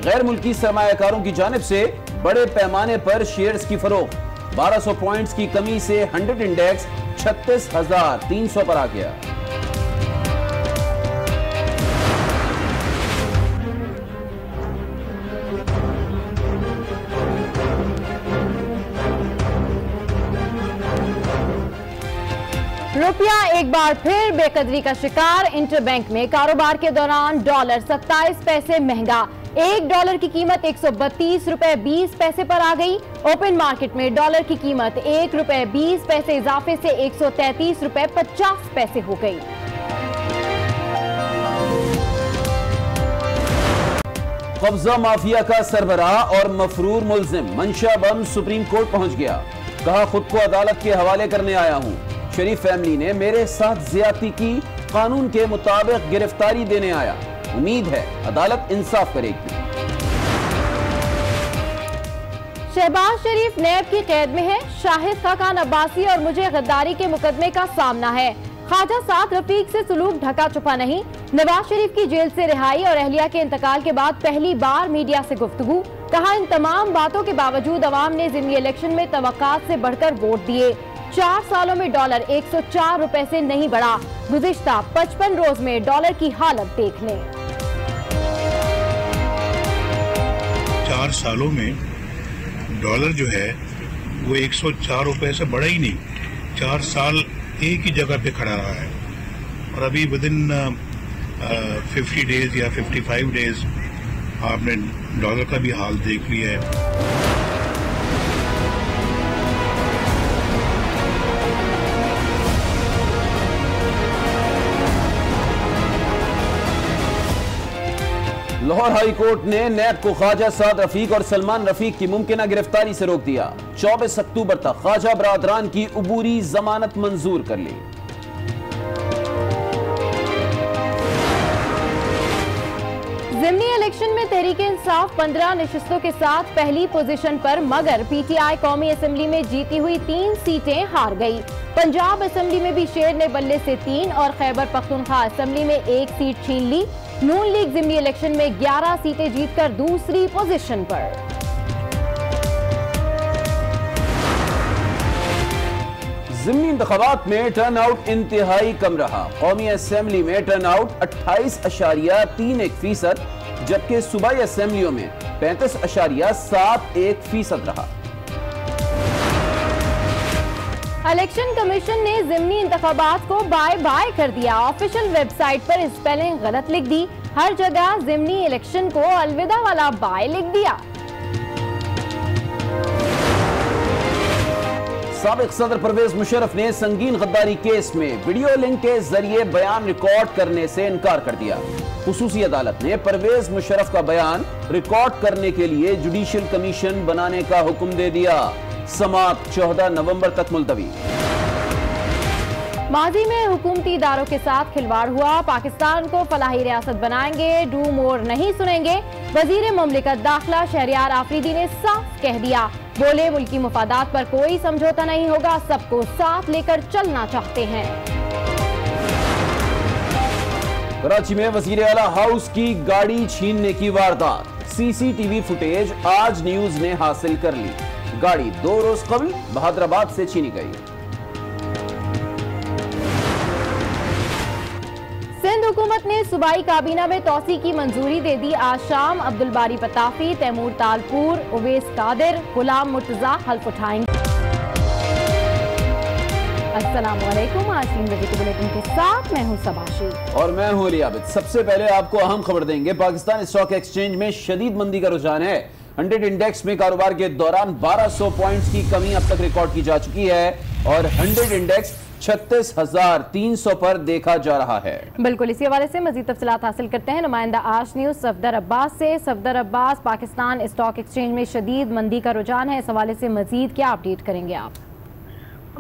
गैर मुल्की सरमायाकारों की जानिब से बड़े पैमाने पर शेयर्स की फरोख्त। 1200 पॉइंट्स की कमी से 100 इंडेक्स 36,300 पर आ गया। रुपया एक बार फिर बेकदरी का शिकार। इंटरबैंक में कारोबार के दौरान डॉलर 27 पैसे महंगा। $1 की कीमत 132 रुपए 20 पैसे पर आ गई। ओपन मार्केट में डॉलर की कीमत ₹1.20 इजाफे से 133 रुपए 50 पैसे हो गई। कब्जा माफिया का सरबराह और मफरूर मुल्जिम मंशा बम सुप्रीम कोर्ट पहुंच गया। कहा, खुद को अदालत के हवाले करने आया हूं। शरीफ फैमिली ने मेरे साथ ज्यादती की, कानून के मुताबिक गिरफ्तारी देने आया। उम्मीद है अदालत इंसाफ करेगी। शहबाज शरीफ नैब की कैद में है। शाहिद खाकान अब्बासी और मुझे गद्दारी के मुकदमे का सामना है। ख्वाजा साद रफीक से सुलूक ढका छुपा नहीं। नवाज शरीफ की जेल से रिहाई और अहलिया के इंतकाल के बाद पहली बार मीडिया से गुफ्तगू। कहा, इन तमाम बातों के बावजूद अवाम ने ज़िमनी इलेक्शन में तवक्कात से बढ़कर वोट दिए। 4 सालों में डॉलर 104 रुपए से नहीं बढ़ा। गुज़िश्ता 55 रोज में डॉलर की हालत देख लें। 4 सालों में डॉलर जो है वो 104 रुपए से बढ़ा ही नहीं। 4 साल एक ही जगह पे खड़ा रहा है और अभी विद इन 50 डेज या 55 डेज आपने डॉलर का भी हाल देख लिया है। लाहौर हाई कोर्ट ने नैब को ख्वाजा साद रफीक और सलमान रफीक की मुमकिना गिरफ्तारी से रोक दिया। 24 अक्टूबर तक ख्वाजा बरादरान की उबूरी जमानत मंजूर कर ली। ज़िमनी इलेक्शन में तहरीक इंसाफ 15 नशिस्तों के साथ पहली पोजीशन पर, मगर पीटीआई कौमी असेंबली में जीती हुई 3 सीटें हार गई। पंजाब असेंबली में भी शेर ने बल्ले से 3 और खैबर पख्तूनख्वा असेंबली में 1 सीट छीन ली। नून लीग ज़िमनी इलेक्शन में 11 सीटें जीतकर दूसरी पोजीशन पर। ज़िमनी इंतखाबात में टर्न आउट इंतहाई कम रहा। कौमी असेंबली में टर्न आउट 28.31%, जबकि सूबाई असेंबलियों में 35.71% रहा। इलेक्शन कमीशन ने ज़िमनी इंतखाबात को बाय बाय कर दिया। ऑफिशियल वेबसाइट पर स्पेलिंग गलत लिख दी। हर जगह ज़िमनी इलेक्शन को अलविदा वाला बाय लिख दिया। साबिक सदर परवेज मुशर्रफ ने संगीन गद्दारी केस में वीडियो लिंक के जरिए बयान रिकॉर्ड करने से इनकार कर दिया। खुसूसी अदालत ने परवेज मुशर्रफ का बयान रिकॉर्ड करने के लिए जुडिशियल कमीशन बनाने का हुक्म दे दिया। समाअत 14 नवंबर तक मुलतवी। माजी में हुकूमती इदारों के साथ खिलवाड़ हुआ। पाकिस्तान को फलाही रियासत बनाएंगे, डू मोर नहीं सुनेंगे। वजीर मुमलिकत दाखिला शहरियार आफरीदी ने साफ कह दिया। बोले, मुल्की मुफादात पर कोई समझौता नहीं होगा, सबको साथ लेकर चलना चाहते हैं। कराची में वजीर आला हाउस की गाड़ी छीनने की वारदात। सीसीटीवी फुटेज आज न्यूज ने हासिल कर ली। गाड़ी 2 रोज कबल बहादुराबाद से छीनी गई। सिंध हुकूमत ने सूबाई काबीना में तोसी की मंजूरी दे दी। आज शाम अब्दुल बारी पताफी, तैमूर तालपुर, उवैस कादिर, गुलाम मुर्तजा हल्फ उठाएंगे। अस्सलामुअलैकुम। आज 3 बजे के बुलेटिन के साथ मैं हूं सबाशी और मैं हूं रियाबिद। सबसे पहले आपको अहम खबर देंगे। पाकिस्तान स्टॉक एक्सचेंज में शदीद मंदी का रुझान है। 100 इंडेक्स में कारोबार के दौरान 1200 पॉइंट्स की कमी अब तक रिकॉर्ड की जा चुकी है और 100 इंडेक्स 36,300 पर देखा जा रहा है। बिल्कुल, इसी हवाले से मजीद तफसीलात हासिल करते हैं नुमाइंदा आज न्यूज सफदर अब्बास से। सफदर अब्बास, पाकिस्तान स्टॉक एक्सचेंज में शदीद मंदी का रुझान है, इस हवाले से मजीद क्या अपडेट करेंगे आप?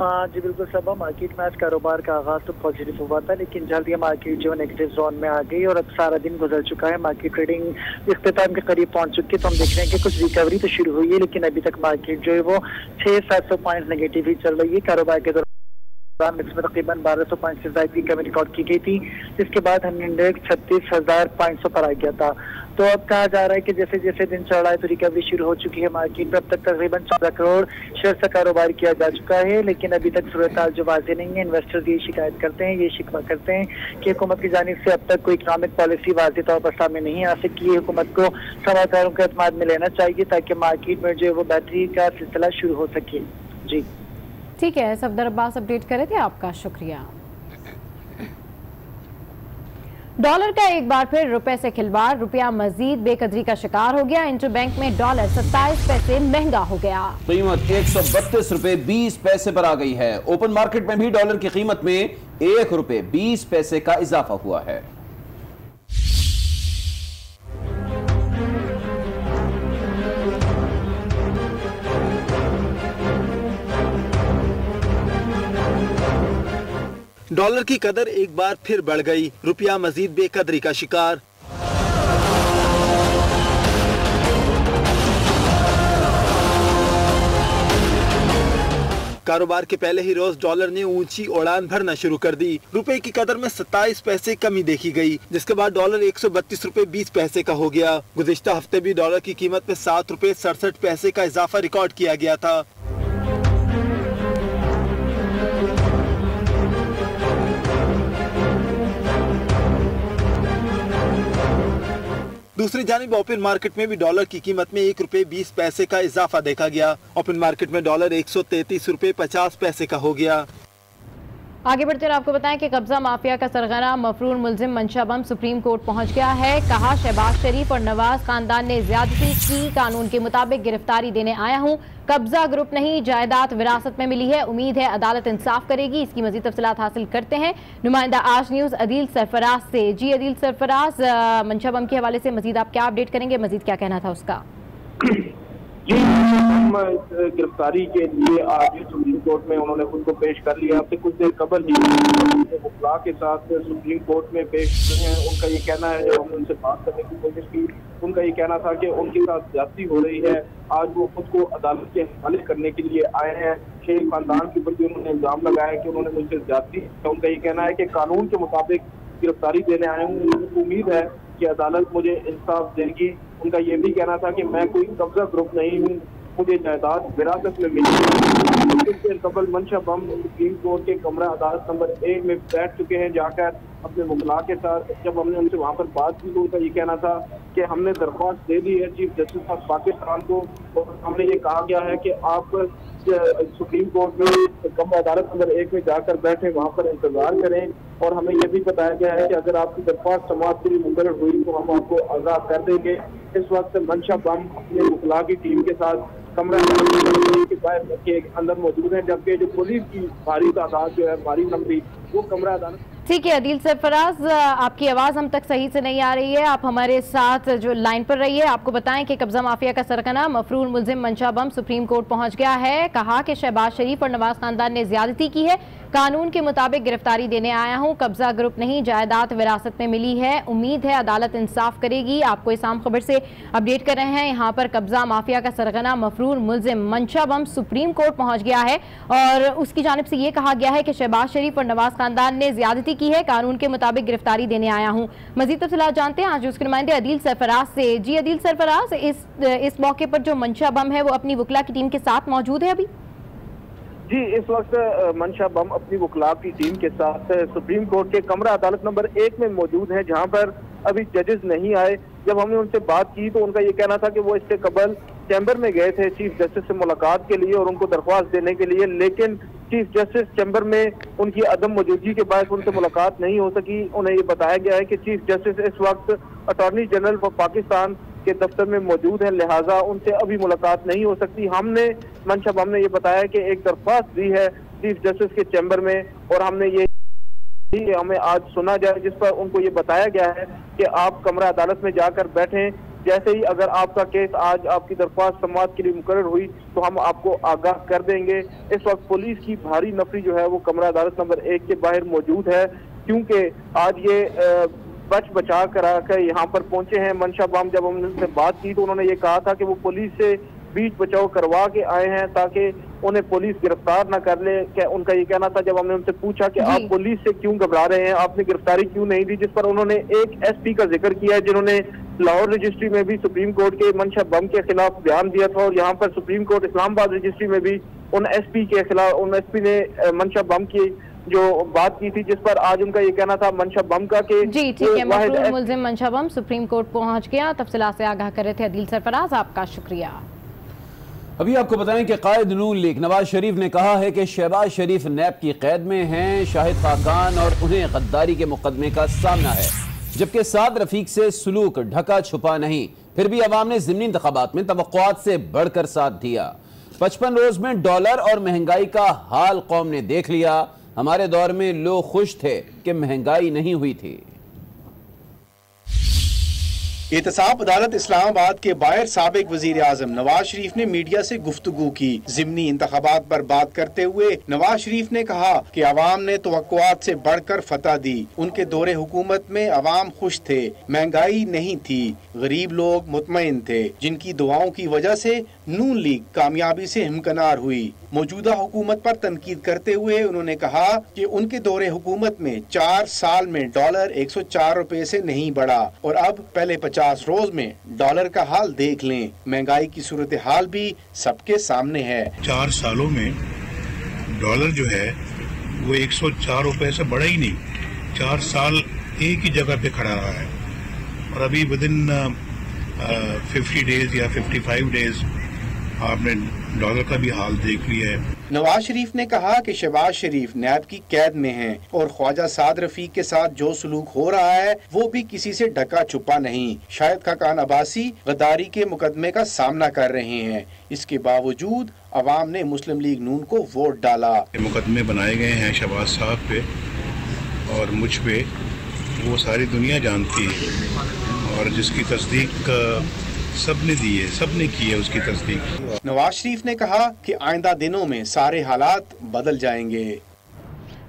जी बिल्कुल सबा, मार्केट में आज कारोबार का आगाज तो पॉजिटिव हुआ था, लेकिन जल्द ये मार्केट जो नेगेटिव जोन में आ गई और अब सारा दिन गुजर चुका है। मार्केट ट्रेडिंग इख्तिताम के करीब पहुंच चुकी है, तो हम देख रहे हैं कि कुछ रिकवरी तो शुरू हुई है, लेकिन अभी तक मार्केट जो है वो 600-700 पॉइंट नेगेटिव ही चल रही है। कारोबार के दौरान इसमें तकरीबन 1200 पॉइंट से ज्यादा की कमी रिकॉर्ड की गई थी, जिसके बाद हमने इंडेक्स 36,500 पर आ गया था। तो अब कहा जा रहा है कि जैसे जैसे दिन चढ़ रहा है तो रिकवरी शुरू हो चुकी है मार्केट में। अब तक तकरीबन 14 करोड़ शेयर का कारोबार किया जा चुका है, लेकिन अभी तक सूरत जो वाज़ेह नहीं है। इन्वेस्टर्स ये शिकायत करते हैं, ये शिकवा करते हैं कि हुकूमत की जानिब से अब तक कोई इकनॉमिक पॉलिसी वाज़ेह तौर पर सामने नहीं आ सकी है। हुकूमत को समाचारों के एतमाद में लेना चाहिए ताकि मार्केट में जो है वो बेहतरी का सिलसिला शुरू हो सके। जी ठीक है, सफदर अब्बास अपडेट करे थे, आपका शुक्रिया। डॉलर का एक बार फिर रुपए से खिलवाड़, रुपया मजीद बेकदरी का शिकार हो गया। इंटरबैंक में डॉलर 27 पैसे महंगा हो गया। कीमत 132 रुपए 20 पैसे पर आ गई है। ओपन मार्केट में भी डॉलर की कीमत में 1 रुपए 20 पैसे का इजाफा हुआ है। डॉलर की कदर एक बार फिर बढ़ गई, रुपया मजीद बेकदरी का शिकार। कारोबार के पहले ही रोज डॉलर ने ऊंची उड़ान भरना शुरू कर दी। रुपए की कदर में 27 पैसे कमी देखी गई, जिसके बाद डॉलर 132 रुपए 20 पैसे का हो गया। गुज़िश्ता हफ्ते भी डॉलर की कीमत में 7 रुपए 67 पैसे का इजाफा रिकॉर्ड किया गया था। दूसरी जानिब ओपन मार्केट में भी डॉलर की कीमत में 1 रुपए 20 पैसे का इजाफा देखा गया। ओपन मार्केट में डॉलर 133 रुपए 50 पैसे का हो गया। आगे बढ़ते हुए आपको बताएं कि कब्जा माफिया का सरगना मफरूर मुलजिम मंशा बम सुप्रीम कोर्ट पहुंच गया है। कहा, शहबाज शरीफ और नवाज खानदान ने ज्यादती की, कानून के मुताबिक गिरफ्तारी देने आया हूं। कब्जा ग्रुप नहीं, जायदाद विरासत में मिली है, उम्मीद है अदालत इंसाफ करेगी। इसकी मजीद तफसीलात हासिल करते हैं नुमाइंदा आज न्यूज अदील सरफराज से। जी अदील सरफराज, मंशा बम के हवाले से मजीद आप क्या अपडेट करेंगे, मजीद क्या कहना था उसका? जी, हम गिरफ्तारी के लिए आज सुप्रीम कोर्ट में उन्होंने खुद को पेश कर लिया। अब से कुछ देर कबल ही मुखला के साथ सुप्रीम कोर्ट में पेश हुए हैं। उनका ये कहना है, जब हमने उनसे बात करने की कोशिश की, उनका ये कहना था कि उनके साथ ज्यादती हो रही है। आज वो खुद को अदालत के हवाले करने के लिए आए हैं। शेख खानदान के ऊपर भी उन्होंने इल्जाम लगाया कि उन्होंने मुझसे ज्यादती। उनका ये कहना है कि कानून के मुताबिक गिरफ्तारी देने आए हूँ, उम्मीद है कि अदालत मुझे इंसाफ देगी। उनका ये भी कहना था कि मैं कोई कब्जा ग्रुप नहीं हूँ, मुझे जायदाद विरासत में मिली। कबल मंशा बम सुप्रीम कोर्ट के कमरा अदालत नंबर 1 में बैठ चुके हैं जाकर अपने मुखला के साथ। जब हमने उनसे वहाँ पर बात की तो उनका ये कहना था कि हमने दरख्वास्त दे दी है चीफ जस्टिस ऑफ पाकिस्तान को, और हमने ये कहा गया है कि आप सुप्रीम कोर्ट में कमरा अदालत नंबर 1 में जाकर बैठे, वहाँ पर इंतजार करें। और हमें यह भी बताया गया है कि अगर आपकी दरख्वास्त समाअत के लिए मुकर्रर हुई तो हम आपको आगाह कर देंगे। इस वक्त मंशा बम अपने मुखला की टीम के साथ कमरा के बाहर के अंदर मौजूद है, जबकि जो पुलिस की भारी तादाद जो है, भारी नंबरी, वो कमरा अदालत। ठीक है अदील सरफराज, आपकी आवाज़ हम तक सही से नहीं आ रही है, आप हमारे साथ जो लाइन पर रहिए। आपको बताएं कि कब्जा माफिया का सरगना मफरूर मुलजिम मंशा बम सुप्रीम कोर्ट पहुंच गया है। कहा कि शहबाज शरीफ और नवाज खानदान ने ज्यादती की है, कानून के मुताबिक गिरफ्तारी देने आया हूं। कब्जा ग्रुप नहीं, जायदाद विरासत में मिली है, उम्मीद है अदालत इंसाफ करेगी। आपको इस आम खबर से अपडेट कर रहे हैं। यहाँ पर कब्जा माफिया का सरगना मफरूर मुलजिम मंशा बम सुप्रीम कोर्ट पहुंच गया है और उसकी जानिब से ये कहा गया है कि शहबाज शरीफ और नवाज खानदान ने ज्यादती की है, कानून के मुताबिक गिरफ्तारी देने आया हूँ। मजीद तफसीलात जानते हैं आज उसके नुमाइंदे अदील सरफराज से। जी अदील सरफराज, इस मौके पर जो मंशा बम है वो अपनी वकला की टीम के साथ मौजूद है अभी? जी, इस वक्त मंशा बम अपनी वकला की टीम के साथ सुप्रीम कोर्ट के कमरा अदालत नंबर 1 में मौजूद है, जहां पर अभी जजेस नहीं आए। जब हमने उनसे बात की तो उनका ये कहना था कि वो इससे कबल चैम्बर में गए थे चीफ जस्टिस से मुलाकात के लिए और उनको दरख्वास्त देने के लिए, लेकिन चीफ जस्टिस चैम्बर में उनकी अदम मौजूदगी के बाद उनसे मुलाकात नहीं हो सकी। उन्हें ये बताया गया है कि चीफ जस्टिस इस वक्त अटॉर्नी जनरल फॉर पाकिस्तान के दफ्तर में मौजूद है, लिहाजा उनसे अभी मुलाकात नहीं हो सकती। हमने मंशा बम ने ये बताया कि एक दरख्वास्त दी है चीफ जस्टिस के चैम्बर में और हमने ये हमें आज सुना जाए, जिस पर उनको ये बताया गया है कि आप कमरा अदालत में जाकर बैठें, जैसे ही अगर आपका केस आज आपकी दरख्वास्त समाअत के लिए मुकर्रर हुई तो हम आपको आगाह कर देंगे। इस वक्त पुलिस की भारी नफरी जो है वो कमरा अदालत नंबर 1 के बाहर मौजूद है, क्योंकि आज ये बचा करा कर यहाँ पर पहुंचे हैं। मंशा बम जब हमने उनसे बात की तो उन्होंने ये कहा था कि वो पुलिस से बीच बचाव करवा के आए हैं ताकि उन्हें पुलिस गिरफ्तार न कर ले। क्या उनका ये कहना था, जब हमने उनसे पूछा कि आप पुलिस से क्यों घबरा रहे हैं, आपने गिरफ्तारी क्यों नहीं दी, जिस पर उन्होंने एक एसपी का जिक्र किया है जिन्होंने लाहौर रजिस्ट्री में भी सुप्रीम कोर्ट के मंशा बम के खिलाफ बयान दिया था, और यहाँ पर सुप्रीम कोर्ट इस्लामाबाद रजिस्ट्री में भी उन एसपी के खिलाफ, उन एसपी ने मंशा बम की जो बात की थी, जिस पर आज उनका ये कहना था मंशा बम का कि जी ठीक है, मफरूर मुल्जिम मंशा बम सुप्रीम कोर्ट पहुंच गया। तफसीलात से आगाह कर रहे थे अदील सरफराज, आपका शुक्रिया। अभी आपको बताएं कि कायद नून लीग नवाज शरीफ ने कहा है कि शहबाज शरीफ नैब की कैद में हैं, शाहिद खाकान और उन्हें गद्दारी के मुकदमे का सामना है, जबकि साद रफीक से सुलूक ढका छुपा नहीं। फिर भी अवाम ने ज़िमनी इंतखाबात में तवक्कुआत से बढ़कर साथ दिया। 55 रोज में डॉलर और महंगाई का हाल कौम ने देख लिया। हमारे दौर में लोग खुश थे कि महंगाई नहीं हुई थी। एहतसाब अदालत इस्लामाबाद के बाहर साबिक वजीर आजम नवाज शरीफ ने मीडिया से गुफ्तगू की। ज़िमनी इंतखाबात पर बात करते हुए नवाज शरीफ ने कहा कि अवाम ने तवक्कुआत से बढ़कर फतह दी। उनके दौरे हुकूमत में अवाम खुश थे, महंगाई नहीं थी, गरीब लोग मुतमईन थे, जिनकी दुआओं की वजह से नून लीग कामयाबी से हिमकनार हुई। मौजूदा हुकूमत पर तनकीद करते हुए उन्होंने कहा कि उनके दौरे हुकूमत में 4 साल में डॉलर 104 रुपए से नहीं बढ़ा, और अब पहले 50 रोज में डॉलर का हाल देख लें। महंगाई की सूरत हाल भी सबके सामने है। 4 सालों में डॉलर जो है वो 104 रुपए से बढ़ा ही नहीं, 4 साल एक ही जगह पे खड़ा रहा है, और अभी विद इन 50 डेज या 55 डेज आपने डॉलर का भी हाल देख लिया है। नवाज शरीफ ने कहा कि शहबाज शरीफ नैब की कैद में हैं, और ख्वाजा साद रफीक के साथ जो सलूक हो रहा है वो भी किसी से ढका छुपा नहीं। शाहिद खाकान अब्बासी गद्दारी के मुकदमे का सामना कर रहे हैं, इसके बावजूद अवाम ने मुस्लिम लीग नून को वोट डाला। मुकदमे बनाए गए हैं शहबाज साहब पे और मुझ पे, वो सारी दुनिया जानती है, और जिसकी तस्दीक सबने दी है, सबने की है उसकी तस्दीक। नवाज शरीफ ने कहा कि आइंदा दिनों में सारे हालात बदल जाएंगे।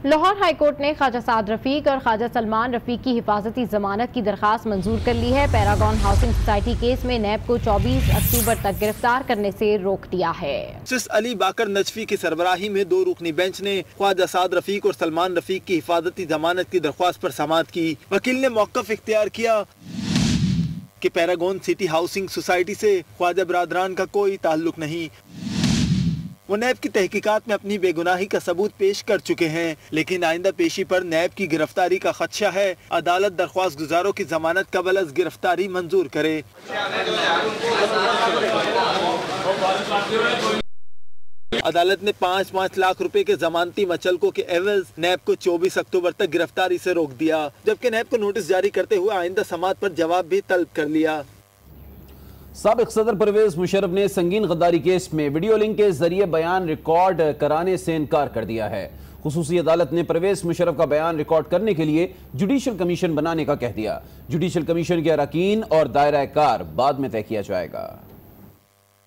लाहौर हाई कोर्ट ने ख्वाजा साद रफीक और ख्वाजा सलमान रफीक की हिफाजती जमानत की दरखास्त मंजूर कर ली है। पैरागॉन हाउसिंग सोसाइटी केस में नैब को 24 अक्टूबर तक गिरफ्तार करने से रोक दिया है। जस्टिस अली बाकर नजफी की सरबराही में 2 रुकनी बेंच ने ख्वाजा साद रफीक और सलमान रफीक की हिफाजती जमानत की दरख्वास्त पर समाअत की। वकील ने मौक़िफ़ इख्तियार किया कि पैरागॉन सिटी हाउसिंग सोसाइटी से ख्वाजा बरादरान का कोई ताल्लुक नहीं। वो नैब की तहकीकात में अपनी बेगुनाही का सबूत पेश कर चुके हैं, लेकिन आइंदा पेशी पर नैब की गिरफ्तारी का खदशा है। अदालत दरख्वास्त गुजारों की जमानत कबल अज़ गिरफ्तारी मंजूर करे। अदालत ने 5-5 लाख रुपए के जमानती मचलकों के एवज नैब को 24 अक्टूबर तक गिरफ्तारी से रोक दिया, जबकि नैब को नोटिस जारी करते हुए आइंदा समाअत पर जवाब भी तलब कर लिया। साबिक सदर परवेज मुशर्रफ ने संगीन गद्दारी केस में वीडियो लिंक के जरिए बयान रिकॉर्ड कराने से इनकार कर दिया है। खुसूसी अदालत ने परवेज मुशर्रफ का बयान रिकॉर्ड करने के लिए जुडिशल कमीशन बनाने का कह दिया। जुडिशल कमीशन के अरकान और दायरा कार बाद में तय किया जाएगा।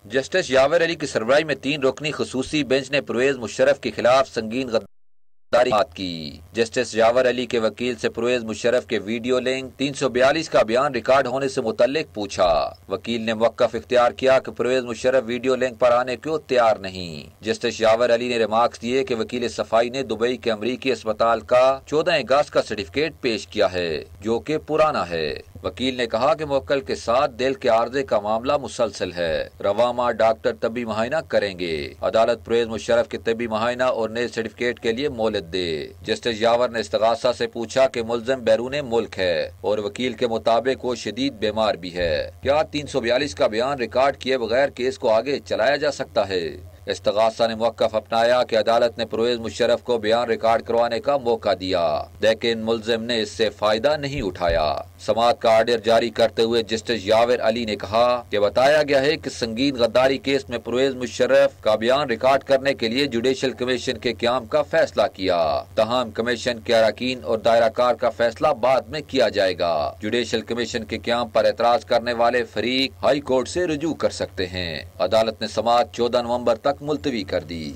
जस्टिस यावर अली की सरबराही में 3 रुकनी खुसूसी बेंच ने परवेज मुशर्रफ के खिलाफ संगीन गद्दारी बात की। जस्टिस यावर अली के वकील से परवेज मुशर्रफ के वीडियो लिंक 342 का बयान रिकॉर्ड होने से मुतल्लिक पूछा। वकील ने मौक़िफ़ इख्तियार किया कि परवेज मुशर्रफ वीडियो लिंक पर आने क्यों तैयार नहीं। जस्टिस यावर अली ने रिमार्क्स दिए कि वकील सफाई ने दुबई के अमरीकी अस्पताल का 14 अगस्त का सर्टिफिकेट पेश किया है, जो कि पुराना है। वकील ने कहा कि मुवक्किल के साथ दिल के आर्जे का मामला मुसलसल है। रवा माह डॉक्टर तबी मुआयना करेंगे। अदालत परवेज मुशर्रफ के तबी मुआयना और नए सर्टिफिकेट के लिए मोहलत दे। जस्टिस यावर ने इस्तगासा से पूछा कि मुल्ज़िम बैरून मुल्क है और वकील के मुताबिक वो शदीद बीमार भी है। क्या 342 का बयान रिकॉर्ड किए बगैर केस को आगे चलाया जा सकता है? इस्तगासा ने मौक़िफ़ अपनाया कि अदालत ने परवेज मुशर्रफ को बयान रिकॉर्ड करवाने का मौका दिया, लेकिन मुल्ज़िम ने इससे फायदा नहीं उठाया। समाअत का आर्डर जारी करते हुए जस्टिस यावर अली ने कहा कि बताया गया है कि संगीन गद्दारी केस में परवेज मुशर्रफ का बयान रिकॉर्ड करने के लिए जुडिशल कमीशन के क़याम का फैसला किया। तहम कमीशन के अरकान और दायरा कार का फैसला बाद में किया जाएगा। जुडिशल कमीशन के क़याम पर एतराज करने वाले फरीक हाई कोर्ट से रुजू कर सकते हैं। अदालत ने समाअत 14 नवंबर तक मुलतवी कर दी।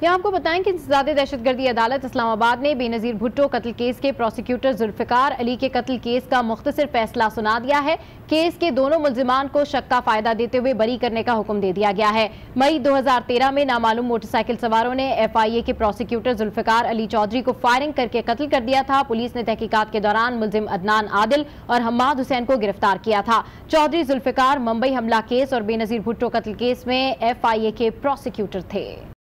यहाँ आपको बताएं कि इंसदादे दहशतगर्दी अदालत इस्लामाबाद ने बेनजीर भुट्टो कत्ल केस के प्रोसिक्यूटर जुल्फिकार अली के कत्ल केस का मुख्तसर फैसला सुना दिया है। केस के दोनों मुल्जिमान को शक का फायदा देते हुए बरी करने का हुक्म दे दिया गया है। मई 2013 में नामालूम मोटरसाइकिल सवारों ने FIA के प्रोसिक्यूटर जुल्फिकार अली चौधरी को फायरिंग करके कत्ल कर दिया था। पुलिस ने तहकीकात के दौरान मुल्जिम अदनान आदिल और हम्माद हुसैन को गिरफ्तार किया था। चौधरी जुल्फिकार मुंबई हमला केस और बेनजीर भुट्टो कत्ल केस में FIA के प्रोसिक्यूटर थे।